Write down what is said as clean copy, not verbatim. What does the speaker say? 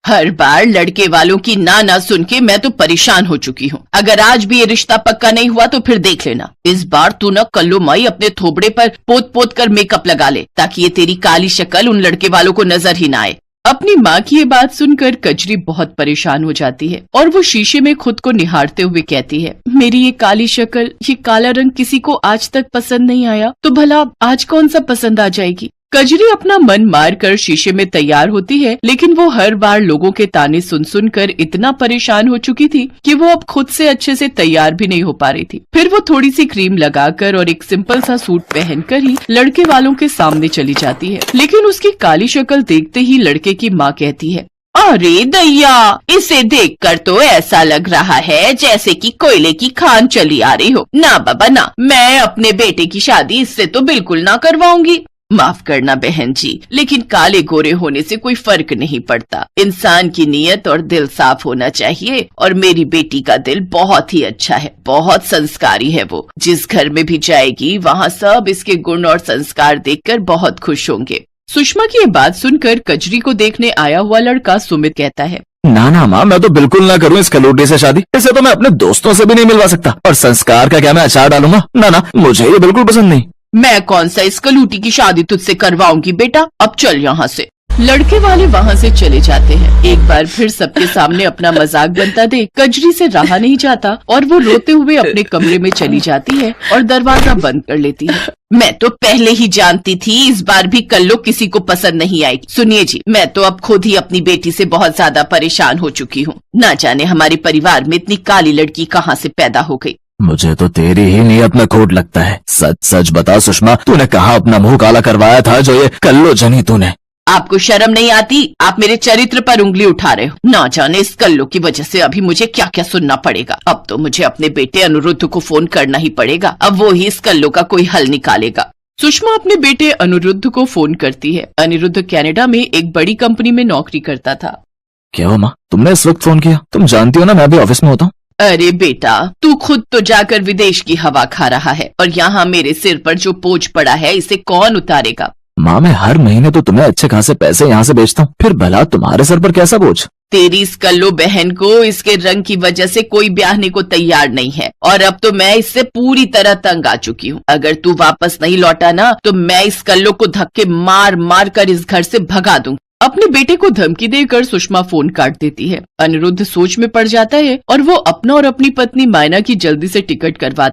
हर बार लड़के वालों की ना सुन के मैं तो परेशान हो चुकी हूँ। अगर आज भी ये रिश्ता पक्का नहीं हुआ तो फिर देख लेना। इस बार तू न कल्लो माई अपने थोबड़े पर पोत पोत कर मेकअप लगा ले, ताकि ये तेरी काली शक्ल उन लड़के वालों को नजर ही ना आए। अपनी माँ की ये बात सुनकर कजरी बहुत परेशान हो जाती है और वो शीशे में खुद को निहारते हुए कहती है, मेरी ये काली शक्ल, ये काला रंग किसी को आज तक पसंद नहीं आया, तो भला आज कौन सा पसंद आ जाएगी। कजरी अपना मन मार कर शीशे में तैयार होती है, लेकिन वो हर बार लोगों के ताने सुन सुन कर इतना परेशान हो चुकी थी कि वो अब खुद से अच्छे से तैयार भी नहीं हो पा रही थी। फिर वो थोड़ी सी क्रीम लगाकर और एक सिंपल सा सूट पहनकर ही लड़के वालों के सामने चली जाती है। लेकिन उसकी काली शक्ल देखते ही लड़के की माँ कहती है, अरे दैया, इसे देखकर तो ऐसा लग रहा है जैसे कि कोयले की खान चली आ रही हो। ना बाबा ना, मैं अपने बेटे की शादी इससे तो बिल्कुल ना करवाऊंगी। माफ करना बहन जी, लेकिन काले गोरे होने से कोई फर्क नहीं पड़ता। इंसान की नीयत और दिल साफ होना चाहिए, और मेरी बेटी का दिल बहुत ही अच्छा है, बहुत संस्कारी है। वो जिस घर में भी जाएगी वहाँ सब इसके गुण और संस्कार देखकर बहुत खुश होंगे। सुषमा की ये बात सुनकर कजरी को देखने आया हुआ लड़का सुमित कहता है, ना माँ, मैं तो बिल्कुल ना करूँ इस कलूटी से शादी। इसे तो मैं अपने दोस्तों से भी नहीं मिलवा सकता, और संस्कार का क्या मैं अचार डालूंगा। ना, मुझे ये बिल्कुल पसंद नहीं। मैं कौन सा इस कलूटी की शादी तुझसे करवाऊंगी बेटा, अब चल यहाँ से। लड़के वाले वहाँ से चले जाते हैं। एक बार फिर सबके सामने अपना मजाक बनता देख कजरी से रहा नहीं जाता और वो रोते हुए अपने कमरे में चली जाती है और दरवाजा बंद कर लेती है। मैं तो पहले ही जानती थी इस बार भी कल्लो किसी को पसंद नहीं आएगी। सुनिए जी, मैं तो अब खुद ही अपनी बेटी से बहुत ज्यादा परेशान हो चुकी हूँ। ना जाने हमारे परिवार में इतनी काली लड़की कहाँ से पैदा हो गई। मुझे तो तेरी ही नीयत में खोट लगता है। सच सच बता सुषमा, तूने कहाँ अपना मुंह काला करवाया था जो ये कल्लो जनी तूने? आपको शर्म नहीं आती? आप मेरे चरित्र पर उंगली उठा रहे हो। ना जाने इस कल्लो की वजह से अभी मुझे क्या क्या सुनना पड़ेगा। अब तो मुझे अपने बेटे अनिरुद्ध को फोन करना ही पड़ेगा, अब वो ही इस कल्लो का कोई हल निकालेगा। सुषमा अपने बेटे अनिरुद्ध को फोन करती है। अनिरुद्ध कनाडा में एक बड़ी कंपनी में नौकरी करता था। क्या हुआ माँ, तुमने इस वक्त फोन किया? तुम जानती हो ना मैं भी ऑफिस में होता हूँ। अरे बेटा, तू खुद तो जाकर विदेश की हवा खा रहा है और यहाँ मेरे सिर पर जो बोझ पड़ा है इसे कौन उतारेगा। माँ, मैं हर महीने तो तुम्हें अच्छे खासे पैसे यहाँ से बेचता हूँ, फिर भला तुम्हारे सर पर कैसा बोझ? तेरी इस कल्लो बहन को इसके रंग की वजह से कोई ब्याहने को तैयार नहीं है, और अब तो मैं इससे पूरी तरह तंग आ चुकी हूँ। अगर तू वापस नहीं लौटा ना तो मैं इस कल्लो को धक्के मार मार कर इस घर से भगा दूंगी। अपने बेटे को धमकी देकर सुषमा फोन काट देती है। अनिरुद्ध सोच में पड़ जाता है और वो अपना और अपनी पत्नी मायना की जल्दी से टिकट करवाता